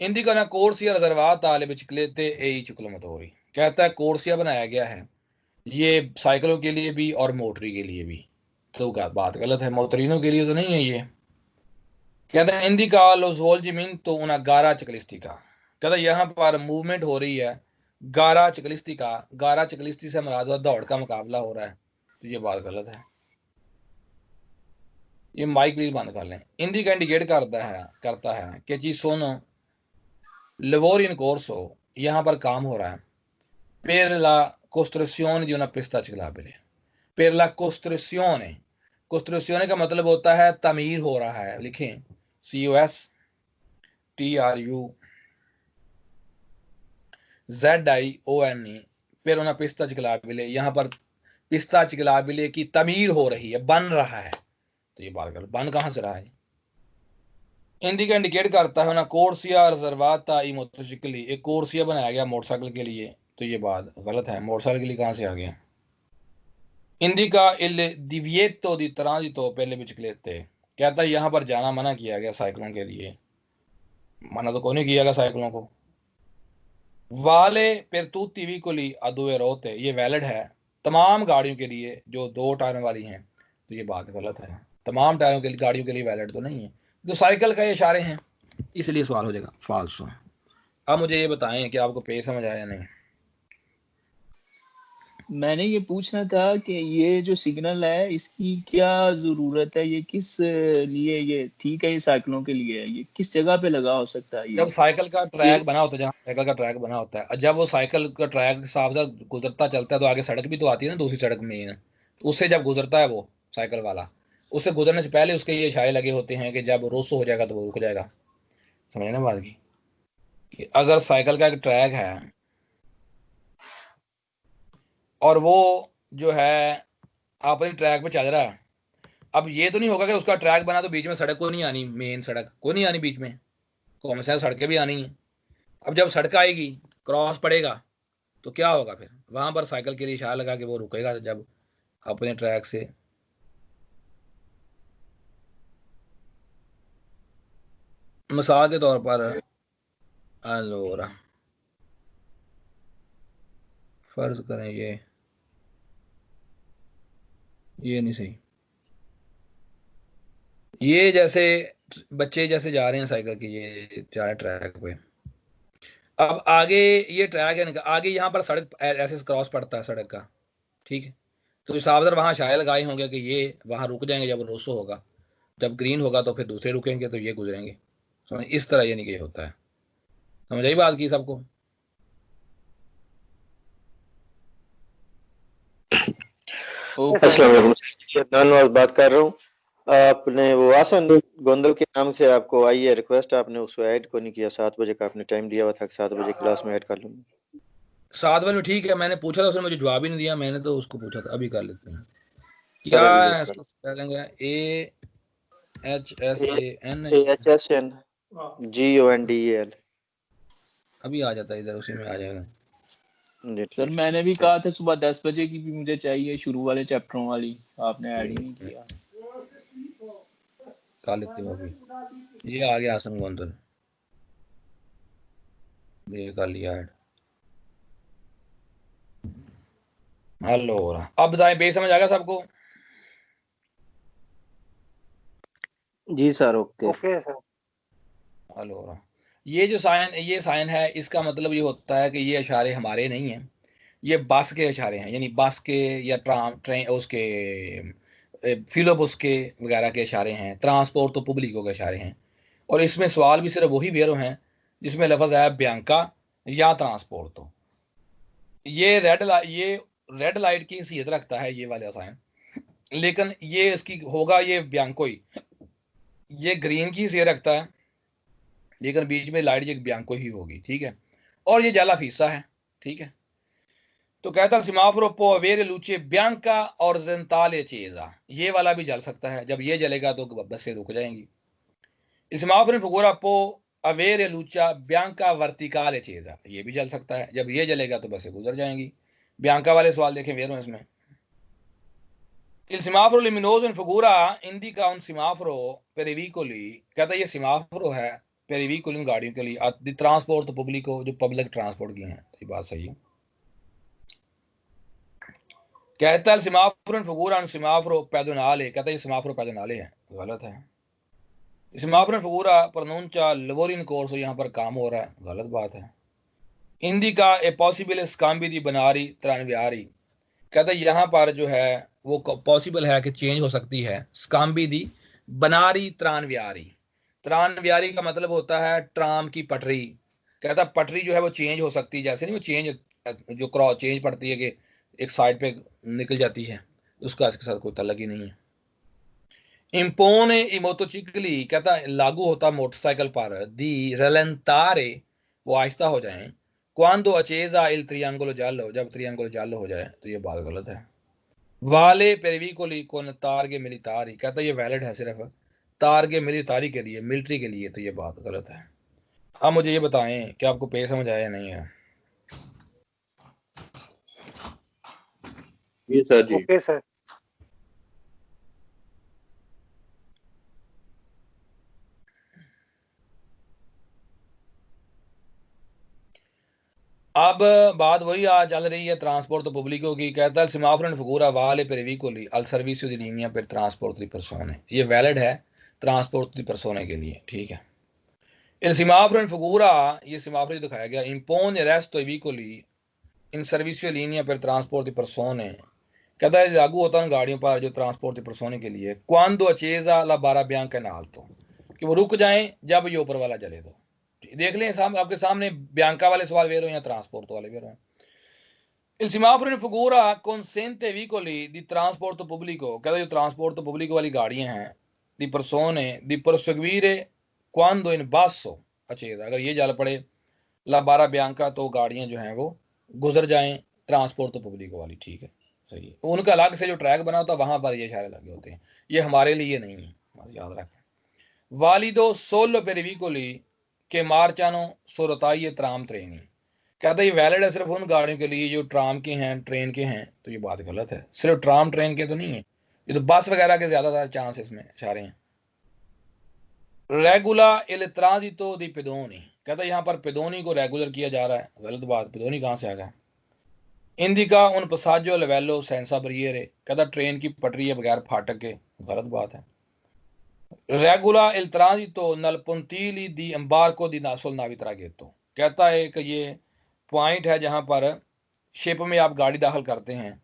Indica ना कोर्सिया रिजर्वात आले बिचकलेते ए चुकलमतोरी, कहता है कोर्सिया बनाया गया है ये साइकिलों के लिए भी और मोटरी के लिए भी। तो बात गलत है, मोटरीनों के लिए तो नहीं है ये। कहता है इंडिका लोस वोल्जिमिन तो उना गारा चकलिस्टिका, कहता है यहाँ पर मूवमेंट हो रही है गारा चकलिस्टिका, गारा चकलिस्ती से मुराद दौड़ का मुकाबला हो रहा है, तो ये बात गलत है। ये माइक प्लीज बंद कर लें। इंडिका इंडिकेट करता है कि जी सोनो लेवोरियन कोर्स हो, यहाँ पर काम हो रहा है। per la costruzione di una pista ciclabile, per la costruzione, costruzione का मतलब होता है तमीर हो रहा है, लिखें COSTRUZIONE, per una pista ciclabile, यहाँ पर पिस्ता चिकलाबिले की तमीर हो रही है, बन रहा है, तो ये बात कर बन कहाँ से रहा है। इंडिका इंडिकेट करता है ना कोर्सिया रिजर्वाता ई मोटरसाइकिल, एक कोर्सिया बनाया गया मोटरसाइकिल के लिए, तो ये बात गलत है, मोटरसाइकिल के लिए कहाँ से आ गया। इंडिका इल दिविएतो दी ट्रांजिटो पहले बिचकलेते, कहता है यहाँ पर जाना मना किया गया साइकिलों के लिए, मना तो कोई नहीं किया गया साइकिलों को। वाले per tutti i veicoli a due ruote, ये वैलिड है तमाम गाड़ियों के लिए जो दो टायरों वाली हैं, तो ये बात गलत है, तमाम टायरों के लिए गाड़ियों के लिए वैलिड तो नहीं है, जो साइकिल का ये इशारे हैं, इसलिए सवाल हो जाएगा फाल्सो। अब मुझे ये बताएं कि आपको पे समझ आया या नहीं। मैंने ये पूछना था कि ये जो सिग्नल है इसकी क्या जरूरत है, ये किस लिए ये ठीक है, ये साइकिलों के लिए है, ये किस जगह पे लगा हो सकता है। जब साइकिल का ट्रैक बना होता है, जहाँ साइकिल का ट्रैक बना होता है, जब वो साइकिल का ट्रैक साफ साफ गुजरता चलता है तो आगे सड़क भी तो आती है ना, दूसरी सड़क में, उससे जब गुजरता है वो साइकिल वाला, उससे गुजरने से पहले उसके ये इशारे लगे होते हैं कि जब रोसो हो जाएगा तो वो रुक जाएगा। समझे ना बात की, कि अगर साइकिल का एक ट्रैक है और वो जो है अपनी ट्रैक पे चल रहा है, अब ये तो नहीं होगा कि उसका ट्रैक बना तो बीच में सड़क को नहीं आनी, मेन सड़क को नहीं आनी बीच में, कौन सा सड़कें भी आनी है। अब जब सड़क आएगी क्रॉस पड़ेगा तो क्या होगा, फिर वहां पर साइकिल के लिए इशारा लगा कि वो रुकेगा जब अपने ट्रैक से। मिसाल के तौर पर अलोरा फर्ज करें ये नहीं सही, ये जैसे बच्चे जैसे जा रहे हैं साइकिल की, ये जा रहे हैं ट्रैक पे, अब आगे ये ट्रैक है, आगे यहाँ पर सड़क ऐसे क्रॉस पड़ता है सड़क का, ठीक है, तो सावधान वहां शाये लगाए होंगे कि ये वहां रुक जाएंगे जब रोसो होगा, जब ग्रीन होगा तो फिर दूसरे रुकेंगे तो ये गुजरेंगे। समझ इस तरह ये नहीं कि होता है। समझ आई बात की सबको। बात कर रहा हूँ, आपने वो आसन गोंदल के नाम से आपको आई है रिक्वेस्ट, आपने उसको ऐड को नहीं किया, 7 बजे का आपने टाइम दिया हुआ था, 7 बजे क्लास में ऐड कर लूंगा। 7 बजे में ठीक है, मैंने पूछा था उसने मुझे जवाब ही नहीं दिया, मैंने तो उसको पूछा था, अभी कर लेते हैं। क्या है इसको स्पेलिंग है AHSANGONDEL, अभी आ जाता है इधर, उसी में आ जाएगा। सर मैंने भी कहा था सुबह 10 बजे की भी मुझे चाहिए, शुरू वाले चैप्टरों वाली, आपने ऐड ही नहीं किया। कर लेते हो अभी, ये आ गया आसन गोंदल, ये कर लिया ऐड। हेलो, अब बताएं बे समझ आ गया सबको। जी सर, ओके सर। हेलो, ये जो साइन है इसका मतलब ये होता है कि ये इशारे हमारे नहीं हैं, ये बस के इशारे हैं, यानी बस के या ट्रेन उसके फिलोबस के वगैरह के इशारे हैं, ट्रांसपोर्ट तो पब्लिको के इशारे हैं। और इसमें सवाल भी सिर्फ वही वेरो हैं जिसमें लफ्ज़ आया ब्यांका या ट्रांसपोर्ट, तो ये रेड लाइट की हैसियत रखता है ये वाला साइन, लेकिन ये इसकी होगा ये ब्यांको ही, ये ग्रीन की हैसियत रखता है लेकिन बीच में लाइट ये ब्यांको ही होगी, ठीक है, और ये जाला फीसा है, ठीक है। तो कहता है सिमाफरो पो अवेरे लूचे ब्यांका और जेंताले चेजा, ये वाला भी जल सकता है, जब ये जलेगा तो बसें रुक जाएंगी। सिमाफरो फगोरा पो अवेरे लूचा ब्यांका वर्तिकाले चेजा, ये भी जल सकता है, जब ये जलेगा तो बसें गुजर जाएंगी। ब्यांका वाले सवाल देखें वेरो इसमें, il semaforo luminoso in figura indica un semaforo per i veicoli, कहता है ये सिमाफरो है पेरिवीकुल इन गाड़ियों के लिए ट्रांसपोर्ट पब्लिको जो पब्लिक ट्रांसपोर्ट की हैं, तो ये बात सही है। कहता है सिमाफ्रो फगूरा सिमाफ्रो पैदोनाले, कहता है ये सिमाफ्रो पैदोनाले है, गलत है। सिमाफ्रो फगूरा प्रनूंचा लवोरिन कोर्स, यहाँ पर काम हो रहा है, गलत बात है। इंडिका ए पॉसिबल स्काम्बी दी बनारी त्रानव्यारी, कहता है यहाँ पर जो है वो पॉसिबल है कि चेंज हो सकती है स्काम्बी दी बनारी त्रानव्यारी। त्रानव्यारी का मतलब होता है ट्राम की पटरी। कहता है पटरी जो है वो चेंज हो सकती है, जैसे नहीं वो चेंज जो क्रॉस चेंज पड़ती है कि एक साइड पे निकल जाती है, उसका इसके साथ कोई ताल्लुक ही नहीं है। इम्पोने इमोतोचिकली, कहता है लागू होता मोटरसाइकिल पर दी रलंतारे, वो आहिस्ता हो जाए। क्वांदो अचेजा इल त्रियांगुलो जालो, जब त्रियांगुलो जालो हो जाए, तो ये बात गलत है। वाले पेरिविकोली कोन तारगे मिलितारी, कहता है ये वैलिड है सिर्फ तारगे मिलितारी के लिए, मिलिट्री के लिए, तो ये बात गलत है। अब मुझे ये बताएं कि आपको पे समझ आया या नहीं है। जी सर जी। Okay sir. अब बात वही आज चल रही है ट्रांसपोर्ट पब्लिको की। कहता है सिमाफ्रो फगूरा वाले पेरिविकोली अल सर्विस दी लीनिया per ट्रांसपोर्ट दी पर्सोने, ये वैलिड है ट्रांसपोर्ट दी पर्सोने के लिए, ठीक है। il semaforo in figura, ये सेमाफोर दिखाया गया, impone resto ai veicoli in servizio in linea per trasporto di persone, कहता है लागू होता है उन गाड़ियों पर जो ट्रांसपोर्ट di persone के लिए, quando accesa la barra bianca in alto, कि वो रुक जाएं जब ये ऊपर वाला जले। तो देख लें आपके सामने बियांका वाले सवाल वेरो या ट्रांसपोर्ट वाले वेरो हैं। il semaforo in figura consente ai veicoli di trasporto pubblico, कहता है जो ट्रांसपोर्ट पब्लिक वाली गाड़ियां हैं di persone di proseguire quando in basso accesa, अगर ये जल पड़े ला बारा बियांका, तो गाड़ियां जो हैं वो गुजर जाएं ट्रांसपोर्ट पब्लिक वाली, ठीक है, सही है। उनका अलग से जो ट्रैक बना होता है वहां पर ये इशारे लगे होते हैं, ये हमारे लिए नहीं है, बस याद रखें। वालिदो सोलो पेरिविकोली के मार्चानो सोरताई ट्राम ट्रेनी, कहता है ये वैलिड है सिर्फ उन गाड़ियों के लिए जो ट्राम के हैं, ट्रेन के हैं, तो ये बात गलत है। सिर्फ ट्राम ट्रेन के तो नहीं है, ये तो बस वगैरह के ज्यादातर चांस इसमें इशारे हैं। रेगुला इल ट्रांजिटो दी पेदोनी, कहता है यहाँ पर पेदोनी को रेगुलर किया जा रहा है, गलत बात, पेदोनी कहाँ से आ गया। इंडिका उन पसाजो लेवेलो सेंसा बरियरे, कहता ट्रेन की पटरी है बगैर फाटक के, गलत बात है। रेगुला इल ट्रांजिटो नल पुंतीली दी एम्बार्को दी नासोल नावित्रा गेतो, कहता है कि ये पॉइंट है जहां पर शिप में आप गाड़ी दाखिल करते हैं,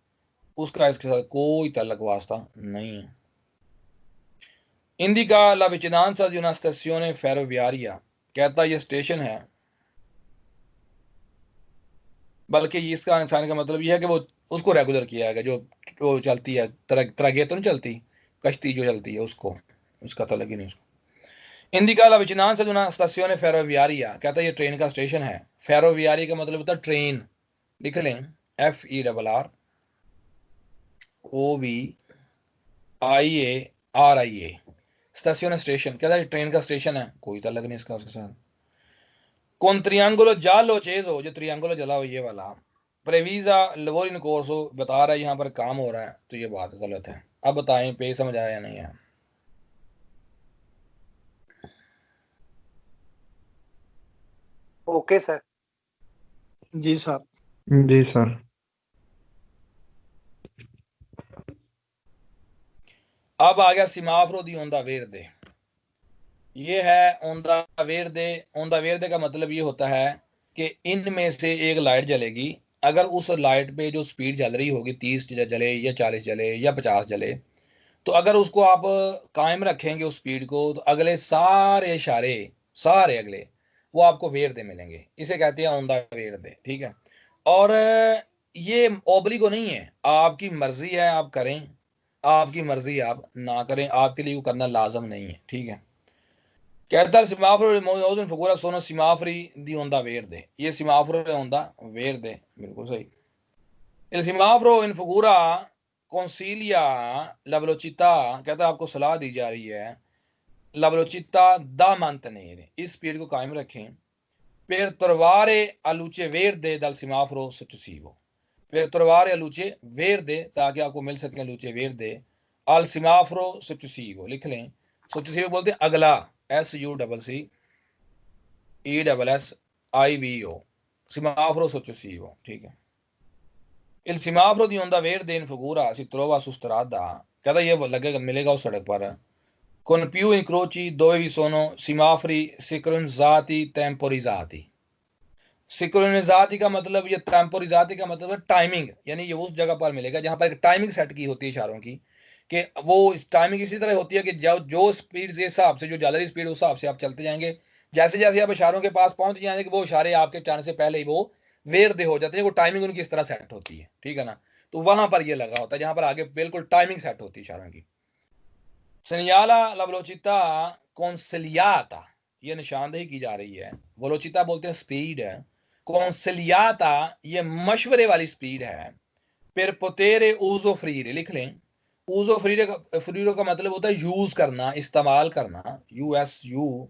उसका इसके साथ कोई तल्लक वास्ता नहीं है। इंडिका ला विचिनांसा दी una stazione ferroviaria, कहता है ये स्टेशन है, बल्कि इसका इंसान का मतलब यह है कि वो उसको रेगुलर किया गया, जो चलती है तरगे तो नहीं चलती, कश्ती जो चलती है उसको, उसका तो लगी नहीं उसको। इंडिका ला विचिनांसा दी una stazione ferroviaria, कहता है ये ट्रेन का स्टेशन है। फेरोवियारी का मतलब होता है ट्रेन, लिख लें FERROVIARIA, स्टेशन स्टेशन, कहता है ट्रेन का स्टेशन है, कोई ताल्लुक नहीं इसका उसके साथ। कौन त्रियांगुलो जालो चेजो, जो त्रियांगुलो जला हो ये वाला, प्रेवीजा लवोरिन कोर्सो बता रहा है यहाँ पर काम हो रहा है, तो ये बात गलत है। अब बताएं पे समझ आया या नहीं है। Okay sir. जी सर। जी सर। अब आ गया सिमाफ्रो दी ओंदा वेरदे, ये है ओंदा वेरदे। ओंदा वेरदे का मतलब ये होता है कि इनमें से एक लाइट जलेगी, अगर उस लाइट पे जो स्पीड जल रही होगी 30 जले या 40 जले या 50 जले, तो अगर उसको आप कायम रखेंगे उस स्पीड को, तो अगले सारे इशारे सारे अगले वो आपको वेरदे मिलेंगे, इसे कहते हैं ओंदा वेरदे, ठीक है। और ये ओब्लिगो नहीं है, आपकी मर्जी है आप करें, आपकी मर्जी आप ना करें, आपके लिए वो करना लाजम नहीं है, ठीक है। कहता है सिमाफ्रो मौजूद फगूरा सोनो सिमाफ्री दी ओंदा वेरदे, ये सिमाफ्रो है ओंदा वेरदे, बिल्कुल सही। il semaforo in figura consiglia la velocità, कहता है आपको सलाह दी जा रही है la velocità da mantenere, इस स्पीड को कायम रखें, per trovare a luce verde dal semaforo successivo, per trovare a luce verde, ताकि आपको मिल सके luce verde al semaforo successivo, लिख लें successivo बोलते हैं अगला, SUCC ESSIVO, semáforo successivo, ठीक है। Il semaforo di onda verde in figura si trova su strada, कहता ये लगेगा मिलेगा उस सड़क पर con più incroci dove vi sono semafori sincronizzati temporizzati। सिंक्रोनिज़ाती का मतलब, ये टेम्पोरिज़ाती का मतलब है टाइमिंग, यानी ये उस जगह पर मिलेगा जहां पर एक टाइमिंग सेट की होती है इशारों की, कि वो टाइमिंग इसी तरह होती है कि जो स्पीड के हिसाब से, जो ज्यादा स्पीड उस हिसाब से आप चलते जाएंगे, जैसे जैसे आप इशारों के पास पहुंच जाएंगे कि वो इशारे आपके जाने से पहले ही वो वेरदे हो जाते हैं, वो टाइमिंग उनकी इस तरह सेट होती है, ठीक है ना। तो वहां पर ये लगा होता है जहां पर आगे बिल्कुल टाइमिंग सेट होती है इशारों की। Segnala la velocità consigliata, ये निशानदेही की जा रही है। वेलोचिता बोलते हैं स्पीड है, consigliata ये मशवरे वाली स्पीड है। per potere uso frire लिख लें। uso frire का मतलब होता है यूज करना, इस्तेमाल करना, USUFR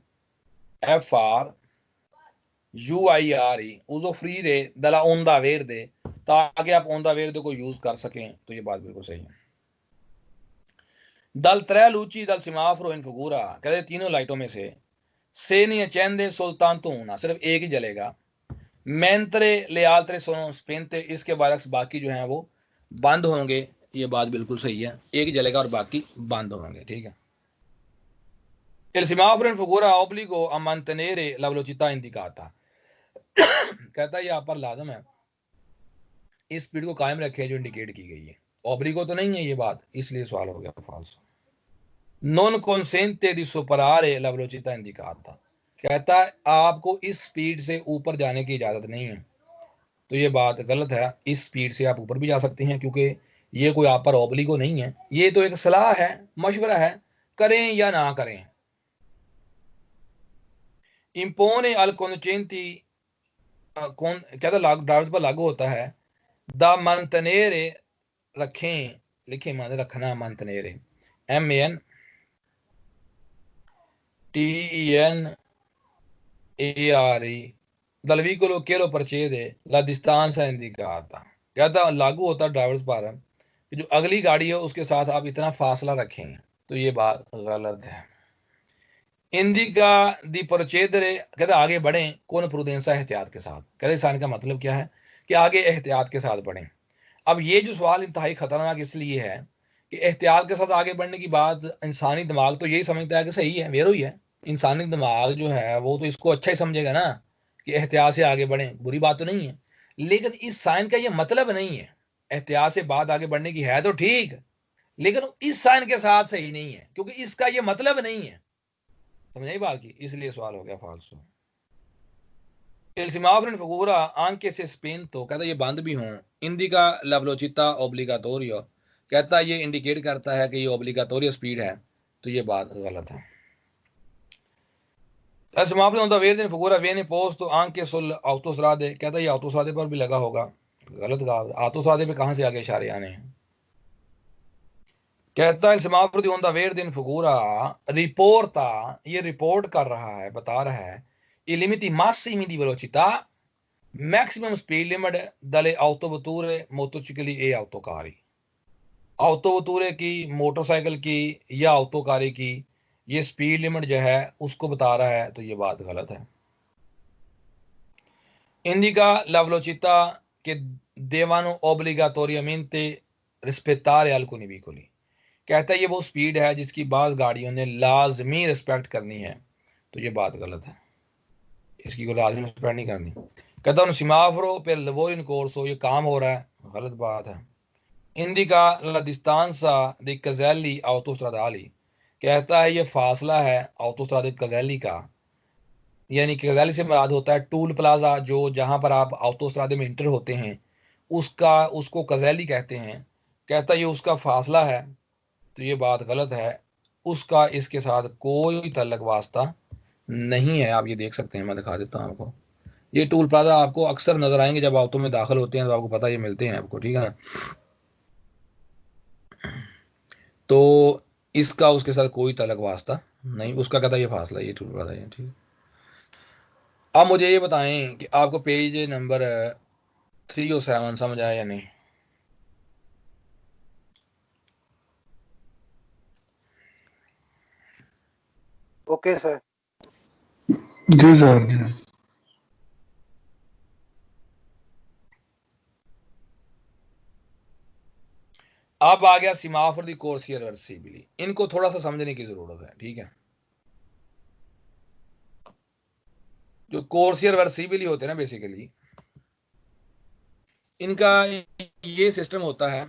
uso frire della onda verde, ताकि आप onda verde को यूज कर सकें। तो ये बात बिल्कुल सही है। dal tre luci dal semaforo in figura, कहते तीनों लाइटों में से नहीं accende soltanto una, सिर्फ एक ही जलेगा। mentre le altre sono spente, इसके बरक्स बाकी जो हैं वो बंद होंगे। ये बात बिल्कुल सही है, एक जलेगा और बाकी बंद होंगे, ठीक है। Il semaforo in figura obbligo a mantenere la velocità indicata, कहता है ये आप पर लाजम है इस स्पीड को कायम रखें जो इंडिकेट की गई है। ऑब्लिगो तो नहीं है ये बात, इसलिए सवाल हो गया false. non consente di superare la velocità indicata, कहता है आपको इस स्पीड से ऊपर जाने की इजाजत नहीं है। तो ये बात गलत है, इस स्पीड से आप ऊपर भी जा सकते हैं, क्योंकि ये कोई आप पर ऑब्लिगो नहीं है, ये तो एक सलाह है, मशवरा है, करें या ना करें। impone al conducenti, कौन कहता ड्राइवर्स पर लागू होता है। द mantenere रखें, लिखें माने रखना, mantenere MANTENERE dal vicolo che lo precede la distanza indicata, कहता लागू होता ड्राइवर्स पर कि जो अगली गाड़ी है उसके साथ आप इतना फासला रखें। तो ये बात गलत है। इंडिका दी प्रोचेदरे, कहते आगे बढ़ें कौन प्रुडेंसा, एहतियात के साथ। कहते इंसान का मतलब क्या है कि आगे एहतियात के साथ बढ़ें। अब ये जो सवाल इंतहाई खतरनाक इसलिए है कि एहतियात के साथ आगे बढ़ने की बात इंसानी दिमाग तो यही समझता है कि सही है, वेरो ही है। इंसानी दिमाग जो है वो तो इसको अच्छा ही समझेगा ना कि एहतियात से आगे बढ़ें, बुरी बात तो नहीं है। लेकिन इस साइन का ये मतलब नहीं है। एहतियात से बात आगे बढ़ने की है तो ठीक, लेकिन इस साइन के साथ सही नहीं है, क्योंकि इसका ये मतलब नहीं है। समझ आई बात की, इसलिए सवाल हो गया फाल्सो। Il semaforo in figura anche se spento, कहता ये बंद भी हों। indica la velocità obbligatoria, कहता ये इंडिकेट करता है कि ये ओब्लिगाटोरियो स्पीड है। तो ये बात गलत है। Il semaforo in onda verde in figura viene posto anche sul autostrade, कहता ये autostrade पर भी लगा होगा। गलत कहा, autostrade पे कहां से आगे इशारे आने हैं। कहता है semaforo di onda verde in figura riporta, ये रिपोर्ट कर रहा है, बता रहा है i limiti massimi di velocità, maximum speed limit दले autovetture motocicli e autocari, autovetture की, मोटरसाइकिल की या autoकारी की ये स्पीड लिमिट जो है उसको बता रहा है। तो ये बात गलत है। indica la velocità che devono obbligatoriamente rispettare alcuni veicoli, कहता है ये वो स्पीड है जिसकी बाज़ गाड़ियों ने लाजमी रिस्पेक्ट करनी है। तो ये बात गलत है, इसकी को लाजमी रिस्पेक्ट नहीं करनी। कहता हूँ सिमाफ्रो पे लवोर इन कोर्सो, ये काम हो रहा है, गलत बात है। Indica la distanza di Caselli autostradali, कहता है ये फासला है autostrade Caselli का, यानी Caselli से मुराद होता है टूल प्लाजा, जो जहां पर आप autostrade में इंटर होते हैं उसका, उसको Caselli कहते हैं। कहता है ये उसका फासला है। तो ये बात गलत है, उसका इसके साथ कोई तल्लक वास्ता नहीं है। आप ये देख सकते हैं, मैं दिखा देता हूँ आपको। ये टूल प्लाजा आपको अक्सर नजर आएंगे जब ऑटो में दाखिल होते हैं, तो आपको पता ये मिलते हैं आपको, ठीक है ना। तो इसका उसके साथ कोई तल्लक वास्ता नहीं, उसका कहता ये फासला, ये टूल प्लाजा है, ठीक है। अब मुझे ये बताएं कि आपको पेज नंबर 307 समझ आया या नहीं। Okay sir. जी सर जी। अब आ गया सीमाफोर दी कोर्सिया रिवर्सिबली। इनको थोड़ा सा समझने की जरूरत है, ठीक है। जो कोर्सिया रिवर्सिबली होते हैं ना, बेसिकली इनका ये सिस्टम होता है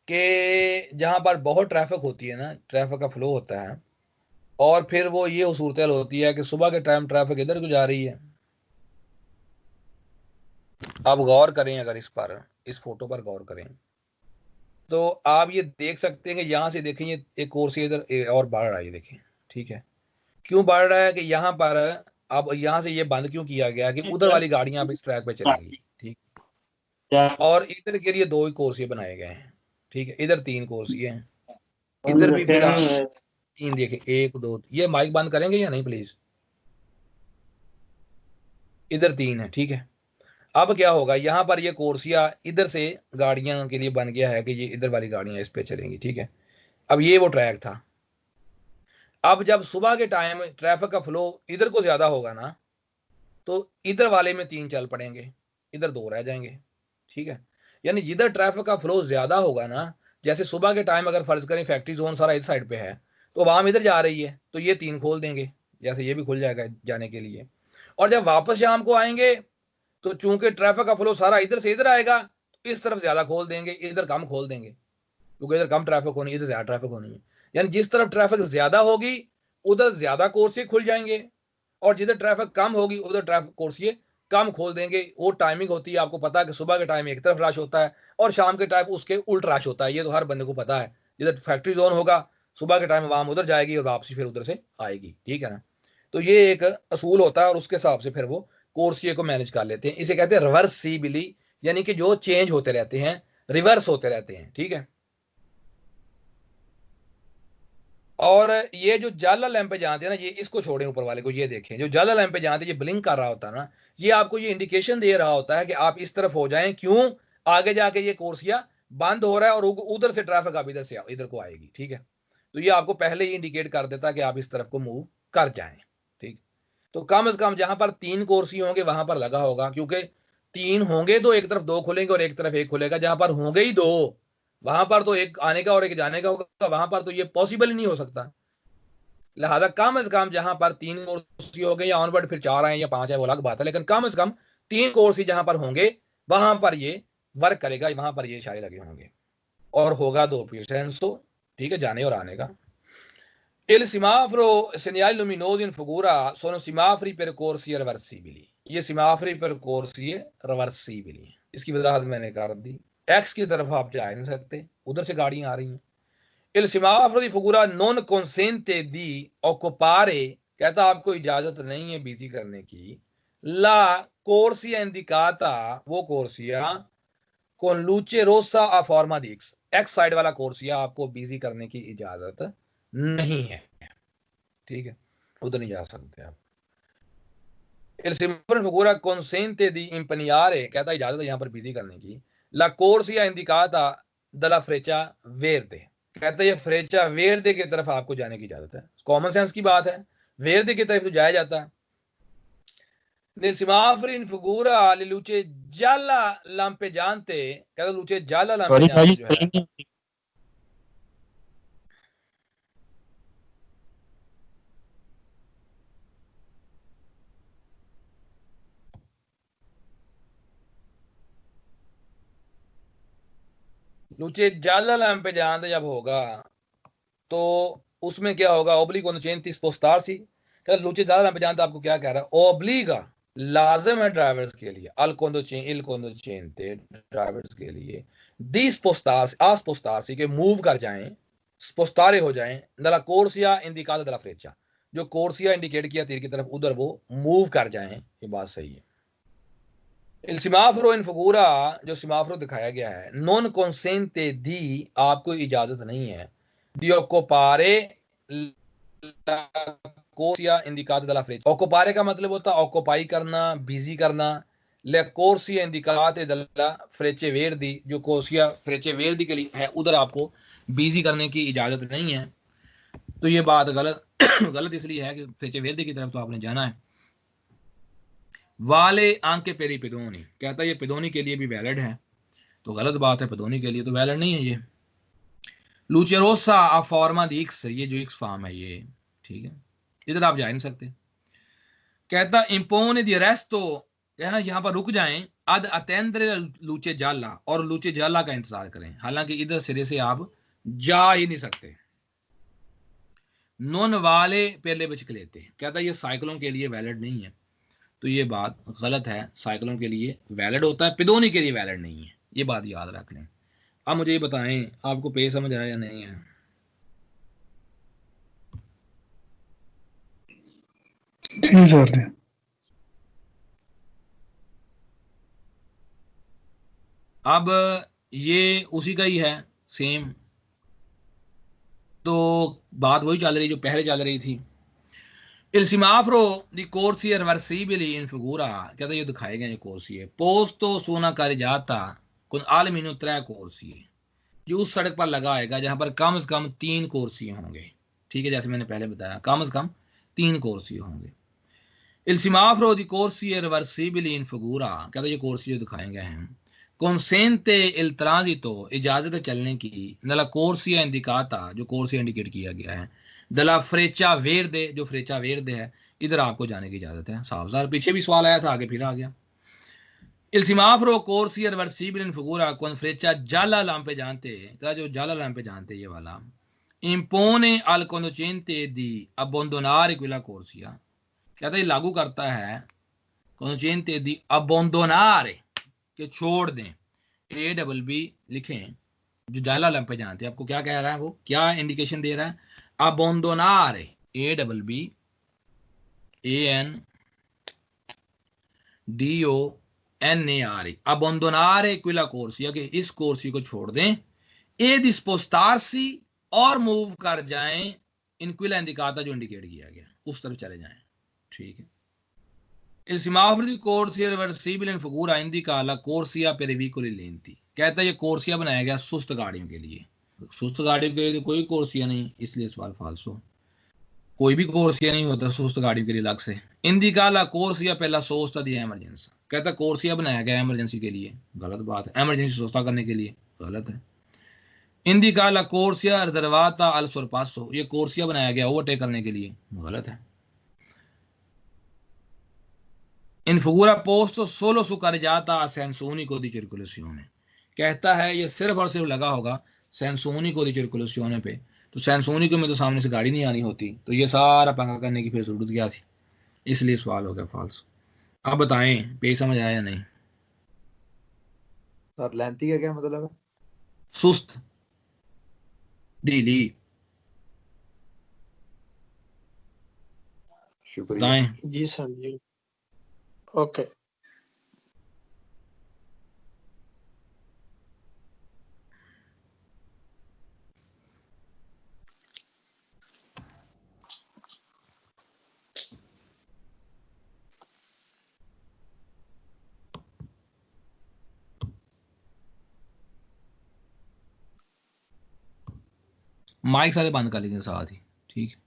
कि जहां पर बहुत ट्रैफिक होती है ना, ट्रैफिक का फ्लो होता है, और फिर वो ये सूरत होती है कि सुबह के टाइम ट्रैफिक इधर को जा रही है। आप गौर करें, अगर इस पर, इस फोटो पर गौर करें तो आप ये देख सकते हैं कि यहाँ से देखें, ये एक और से इधर और बढ़ रहा है, ये देखें, ठीक है। क्यों बढ़ रहा है कि यहाँ पर अब यहाँ से ये बंद क्यों किया गया कि उधर वाली गाड़ियां अब इस ट्रैक पे चलेंगी, ठीक। और इधर के लिए 2 ही कोर्स बनाए गए हैं, ठीक है। इधर 3 कोर्स हैं, इधर भी फिलहाल 3 देखें, 1 2। ये माइक बंद करेंगे या नहीं प्लीज? इधर 3 है, ठीक है। अब क्या होगा, यहाँ पर ये कोर्सिया इधर से गाड़ियां के लिए बन गया है कि ये इधर वाली गाड़ियां इस पे चलेंगी, ठीक है। अब ये वो ट्रैक था। अब जब सुबह के टाइम ट्रैफिक का फ्लो इधर को ज्यादा होगा ना, तो इधर वाले में 3 चल पड़ेंगे, इधर 2 रह जाएंगे, ठीक है। यानी जिधर ट्रैफिक का फ्लो ज्यादा होगा ना, जैसे सुबह के टाइम अगर फर्ज करें फैक्ट्री जोन सारा इस साइड पे है, तो आवाम इधर जा रही है, तो ये 3 खोल देंगे, जैसे ये भी खुल जाएगा जाने के लिए। और जब वापस शाम को आएंगे, तो चूंकि ट्रैफिक का फ्लो सारा इधर से इधर आएगा, तो इस तरफ ज्यादा खोल देंगे, इधर कम खोल देंगे, क्योंकि इधर कम ट्रैफिक होनी है, इधर ज्यादा ट्रैफिक होनी है। यानी जिस तरफ ट्रैफिक ज्यादा होगी उधर ज्यादा कोर्स खुल जाएंगे, और जिधर ट्रैफिक कम होगी उधर ट्रैफिक कोर्स कम खोल देंगे। वो टाइमिंग होती है, आपको पता है कि सुबह के टाइम एक तरफ रश होता है और शाम के टाइम उसके उल्ट रश होता है, ये तो हर बंदे को पता है। जिधर फैक्ट्री जोन होगा सुबह के टाइम आवाम उधर जाएगी और वापसी फिर उधर से आएगी, ठीक है ना। तो ये एक असूल होता है और उसके हिसाब से फिर वो कोर्सिए को मैनेज कर लेते हैं। इसे कहते हैं रिवर्सिबिली, यानी कि जो चेंज होते रहते हैं, रिवर्स होते रहते हैं, ठीक है। और ये जो जाला लैंप पे जानते हैं ना, ये इसको छोड़े ऊपर वाले को, ये देखें, जो जाला लैंप पे जानते हैं ये ब्लिंक कर रहा होता है ना, ये आपको ये इंडिकेशन दे रहा होता है कि आप इस तरफ हो जाएं। क्यों? आगे जाके ये कोर्सिया बंद हो रहा है और उधर से ट्रैफिक आप इधर से इधर को आएगी, ठीक है। तो ये आपको पहले ही इंडिकेट कर देता है कि आप इस तरफ को मूव कर जाएं, ठीक। तो कम से कम जहां पर 3 कोर्सी होंगे वहां पर लगा होगा, क्योंकि 3 होंगे तो एक तरफ 2 खुलेंगे और एक तरफ 1 खुलेगा। जहां पर होंगे ही 2, वहां पर तो एक आने का और एक जाने का होगा, वहां पर तो ये पॉसिबल ही नहीं हो सकता। लिहाजा कम से कम जहां पर 3 कोर्स हो गए, या ऑनवर्ड फिर 4 आए या 5 है वो अलग बात है, लेकिन कम से कम 3 कोर्स जहां पर होंगे वहां पर ये वर्क करेगा, वहां पर ये इशारे लगे होंगे और होगा 2 सेंसो, ठीक है, जाने और आने का। Il semaforo segnali luminosi in figura sono semafori percorsi reversibili। ये semafori percorsi reversibili, इसकी वजाहत मैंने कर दी। एक्स की तरफ आप जा नहीं सकते, उधर से गाड़ियां आ रही हैं। Il semaforo di figura non consente di occupare, कहता आपको इजाजत नहीं है बिजी करने की, la corsia indicata, वो कोर्सिया con luce rossa a forma di X, x side वाला कोर्सिया आपको बिजी करने की इजाजत नहीं है, ठीक है, उधर नहीं जा सकते आप। Il semaforo figura consente di impegnare, कहता इजाजत है यहाँ पर बिजी करने की, la corsia indicata dalla freccia verde, कहता है ये फ्रेचा वेरदे की तरफ आपको जाने की इजाजत है। कॉमन सेंस की बात है, वेरदे की तरफ तो जाया जाता है। Nel semaforo in figura le luce gialla lampeggiante, कहता luce gialla सॉरी lampeggiante भाई, जो है, luce gialla lampeggiante जब होगा तो उसमें क्या होगा, ओब्लिगो नोचेंती स्पोस्टारसी, कहता luce gialla lampeggiante आपको क्या कह रहा है, ओब्लिगा लाजिम है ड्राइवर्स के लिए, इल कोंडोचेंते ड्राइवर्स के लिए, दी स्पोस्टार्स आ स्पोस्टारसी के मूव कर जाएं, स्पोस्टारे हो जाएं, दला कोर्सिया इंडिकाता दला फ्रेचा, जो कोर्सिया इंडिकेट किया तीर की तरफ उधर वो मूव कर जाएं। ये बात सही है। Il semaforo in figura, जो सिमाफरो दिखाया गया है, नॉन consente दी, आपको इजाजत नहीं है, di occupare la corsia indicata dalla freccia। occupare का मतलब होता है ऑक्यूपाई करना, बिजी करना। le corsie indicate dalla frecce verdi, जो कोर्सिया फ्रेचे वेर्दी के लिए है उधर आपको बिजी करने की इजाजत नहीं है। तो ये बात गलत गलत इसलिए है कि फ्रेचे वेर्दी की तरफ तो आपने जाना है। वाले आंके पेरी पिदोनी, कहता है ये पिदोनी के लिए भी वैलिड है। तो गलत बात है, पदोनी के लिए तो वैलिड नहीं है ये। लूचेरोसा आ फॉर्मा दी एक्स, ये जो एक्स फॉर्म है ये, ठीक है, इधर आप जा नहीं सकते। कहता इम्पोने दी रेस्टो, यहाँ पर रुक जाएं, अद अतेंद्रे लूचे जाला, और लूचे जाला का इंतजार करें, हालांकि इधर सिरे से आप जा ही नहीं सकते। नॉन वाले पहले बच लेते हैं, कहता ये साइकिलों के लिए वैलिड नहीं है, तो ये बात गलत है। साइकिलों के लिए वैलिड होता है, पिदोनी के लिए वैलिड नहीं है, ये बात याद रख लें। अब मुझे ये बताएं आपको पे समझ आया या नहीं है? जी सर। अब ये उसी का ही है सेम, तो बात वही चल रही जो पहले चल रही थी। Il semaforo di corsi reversibili in figura, कहता ये दिखाए गए कोर्सी है, पोस्तो सोना कर जाता कुल आलमीनो 3 कोर्सी है, जो उस सड़क पर लगा आएगा जहां पर कम से कम 3 कोर्सी होंगे, ठीक है, जैसे मैंने पहले बताया कम से कम 3 कोर्सी होंगे। Il semaforo di corsi reversibili in figura, कहता ये कोर्सी जो दिखाए गए हैं, consente il transito, इजाजत है चलने की, नला कोर्सिया इंडिकाता, जो कोर्सिया इंडिकेट किया गया है, दला फ्रेचा वेरदे, जो फ्रेचा वेरदे है, इधर आपको जाने की इजाजत है। साफ साफ पीछे भी सवाल आया था, आगे फिर आ गया। Il semaforo corsia reversibile in figura con freccia gialla lampe जानते, जो जाला लैंपे जानते ये वाला, impone al conducente di abbandonare quella corsia, कहता ये लागू करता है conducente di abbandonare, के छोड़ दें, ए डबल बी लिखें, जो जाला लैंपे जानते हैं, आपको क्या कह रहा है, वो क्या इंडिकेशन दे रहा है, abbandonare, A double B A N D O N A R, abbandonare quella corsia, कि इस कोर्सी को छोड़ दें, ए di spostarsi, और मूव कर जाएं, इन quella indicata, जो इंडिकेट किया गया उस तरफ चले जाएं, ठीक है। Il semaforo di corsia reversibile in figura indica la corsia per i veicoli lenti, कहता है ये कोर्सिया बनाया गया सुस्त गाड़ियों के लिए, सुस्त गाड़ियों के लिए कोई कोर्सिया नहीं, इसलिए सवाल फाल्सो, कोई भी कोर्सिया नहीं होता सुस्त गाड़ियों के लिए अलग से। इंडिका ला कोर्सिया पहला सोस्ता दी एमरजेंसी, कहता कोर्सिया बनाया गया एमरजेंसी के लिए, गलत बात है, एमरजेंसी सोस्ता करने के लिए, गलत है। इंडिका ला कोर्सिया रिजर्वाता अल sorpasso, ये कोर्सिया बनाया गया ओवरटेक करने के लिए, गलत है। इन figura posto solo su carreggiata a senso unico di circolazione, कहता है ये सिर्फ और सिर्फ लगा होगा senso unico di circolazione पे, तो senso unico में तो सामने से गाड़ी नहीं आनी होती, तो ये सारा पंगा करने की फिर जरूरत क्या थी, इसलिए सवाल हो गया फॉल्स। अब बताएं पे समझ आया या नहीं? सर लेंथी का क्या मतलब है? सुस्त, ढीली, शुक्रिया। बताएं। जी सर जी। ओके। माइक सारे बंद कर लीजिए साथ ही, ठीक है।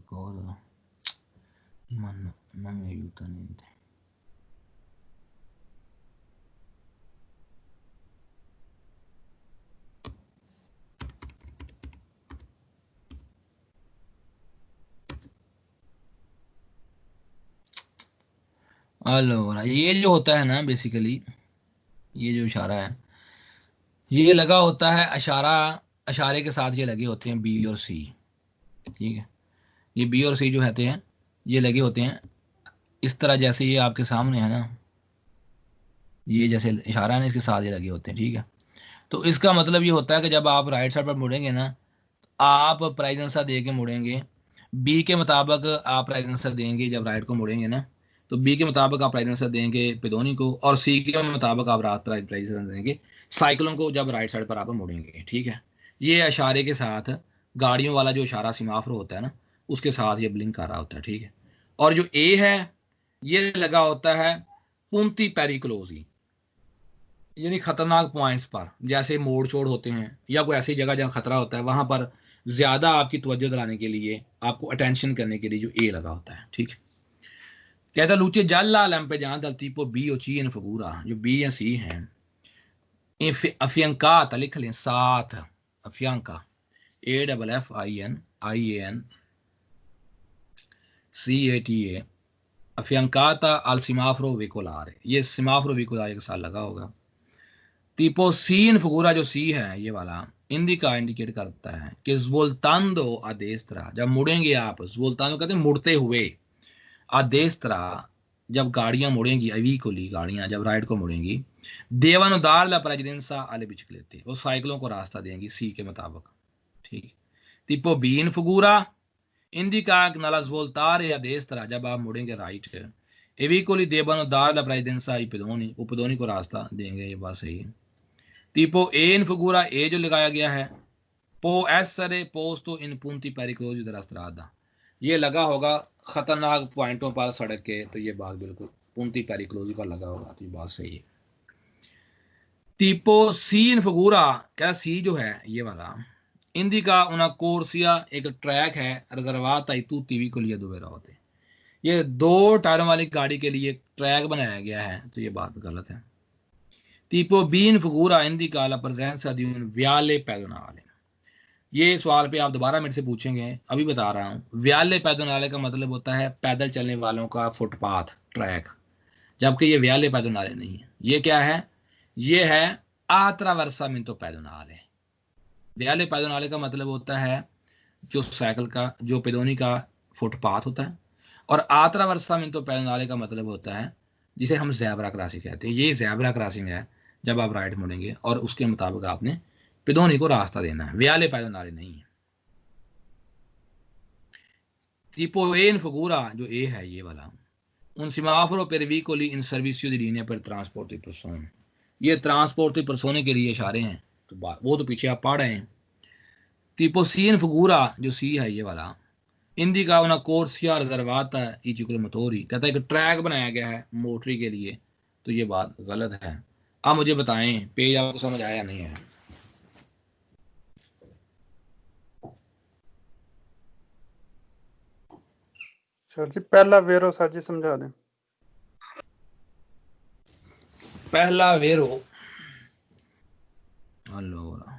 Qualcosa, ma no, non mi aiuta niente. ये जो होता है ना बेसिकली, ये जो इशारा है ये लगा होता है अशारे के साथ, ये लगे होते हैं बी और सी, ठीक है। ये बी और सी जो होते हैं ये लगे होते हैं इस तरह, जैसे ये आपके सामने है ना, ये जैसे इशारा है ना इसके साथ ये लगे होते हैं, ठीक है। तो इसका मतलब ये होता है कि जब आप राइट साइड पर मुड़ेंगे ना, आप प्राइस आंसर दे के मुड़ेंगे, बी के मुताबिक आप प्राइस आंसर देंगे जब राइट को मुड़ेंगे ना, तो बी के मुताबिक आप प्राइस आंसर देंगे पिदोनी को, और सी के मुताबिक आप रात प्राइस आंसर देंगे साइकिलों को जब राइट साइड पर आप मुड़ेंगे। ठीक है, ये इशारे के साथ गाड़ियों वाला जो इशारा सीमाफोर होता है ना, उसके साथ ये ब्लिंक कर रहा होता है। ठीक है, और जो ए है ये लगा होता है पुंती पेरिक्लोजी, यानी खतरनाक पॉइंट्स पर, जैसे मोड़ छोड़ होते हैं या कोई ऐसी जगह जहाँ खतरा होता है, वहां पर ज्यादा आपकी तवज्जो दिलाने के लिए, आपको अटेंशन करने के लिए जो ए लगा होता है। ठीक है, कहता लूचे जल्ला लैंपे जहां दल tipo बी और ची इन फगूरा, जो बी या सी हैं, अफियंका लिख लें साथ, अफियंका AFFINCATA अफियंकाता अल सिमाफ्रो विकोलार, ये सिमाफ्रो विकोलार के साथ लगा होगा। tipo सीन फगूरा जो सी है ये वाला, इंडिका इंडिकेट करता है कि ज़्वोल्तांदो अदेस्त्रा, जब मुड़ेंगे आप, ज़्वोल्तांदो कहते हैं मुड़ते हुए, अदेस्त्रा जब गाड़ियां मुड़ेंगी, अवीकोली गाड़ियां जब राइट को मुड़ेंगी, देवानुदार ला प्रेजिडेंसा आले बिचकलेते, वो साइकिलों को रास्ता देंगी सी के मुताबिक। ठीक, tipo बीन फगूरा इंडिका नला ज़्वोल्तार या देस्त्रा, जब आप मुड़ेंगे राइट, एविकोली देवानुदार ला प्रेजिडेंसा ई पिदोनी, वो पिदोनी को रास्ता देंगे, ये बात सही है। tipo ए इन फगूरा, ए जो लगाया गया है, पो एसरे पोस्तो इन पुंती पेरिक्लोज दरस्त्रादा, ये लगा होगा खतरनाक पॉइंटों पर सड़क के, तो ये बात बिल्कुल पुंती पेरिक्लोज पर लगा होगा, तो ये बात सही है। tipo सी इन फगूरा, क्या सी जो है ये वाला, इंडिका उना कोर्सिया एक ट्रैक है, रिजर्वाता तू टीवी को लिए दोबेरा होते, ये 2 टायरों वाली गाड़ी के लिए ट्रैक बनाया गया है, तो ये बात गलत है। tipo बीन फगूरा इंडिका ला presenza di un viale pedonale, ये सवाल पे आप दोबारा मेरे से पूछेंगे, अभी बता रहा हूँ। व्याले पैदल का मतलब होता है पैदल चलने वालों का फुटपाथ, ट्रैक, जबकि ये व्याले पैदल नहीं है। ये क्या है, ये है आत्रावर्सा मिंतो पैदल। व्याले पैदल का मतलब होता है जो साइकिल का, जो पेदोनी का फुटपाथ होता है, और आत्रावर्सा मिंतो पैदल का मतलब होता है जिसे हम ज़ेब्रा क्रॉसिंग कहते हैं। ये ज़ेब्रा क्रॉसिंग है जब आप राइट मुड़ेंगे, और उसके मुताबिक आपने पिदोनी को रास्ता देना है, व्याले पैदल नहीं है। tipo E in figura, जो ए है ये वाला, un semaforo per veicoli in servizio di linea per trasporto di persone, ये ट्रांसपोर्ट di persone के लिए इशारे हैं, तो वो तो पीछे आप पढ़ रहे हैं। tipo C in figura, जो सी है ये वाला, indica una corsia riservata i ciclomotori, कहता है कि ट्रैक बनाया गया है मोटरी के लिए, तो ये बात गलत है। अब मुझे बताएं पेज आपको समझ आया नहीं है? सर जी पहला वेरो सर जी समझा दें। पहला वेरो, अल्लाह,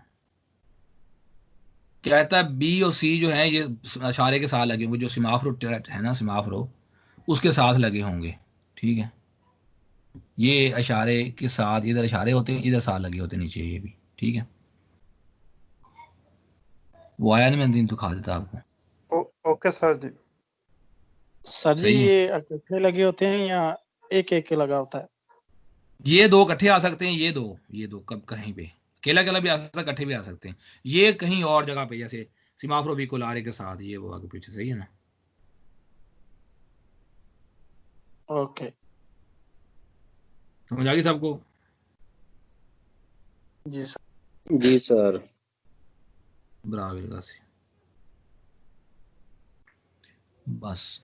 कहता है बी और सी जो है ये इशारे के साथ लगे होंगे, जो सिमाफ्रो है ना, सिमाफ्रो उसके साथ लगे होंगे। ठीक है, ये इशारे के साथ, इधर इशारे होते हैं, इधर साथ लगे होते हैं नीचे, ये भी ठीक है। वो आया नहीं, मैंने दिन तो खा देता आपको। ओके सर जी। सर जी सही है, ये इकट्ठे लगे होते हैं या एक एक के लगा होता है? ये 2 इकट्ठे आ सकते हैं, ये दो कब कहीं पे अकेला अकेला भी आ सकता है, इकट्ठे भी आ सकते हैं। ये कहीं और जगह पे, जैसे सिमाफ्रो बिकोलारे के साथ, ये वो आगे पीछे, सही है ना? ओके समझ आ गई सबको? जी सर। जी सर। बराबर, बस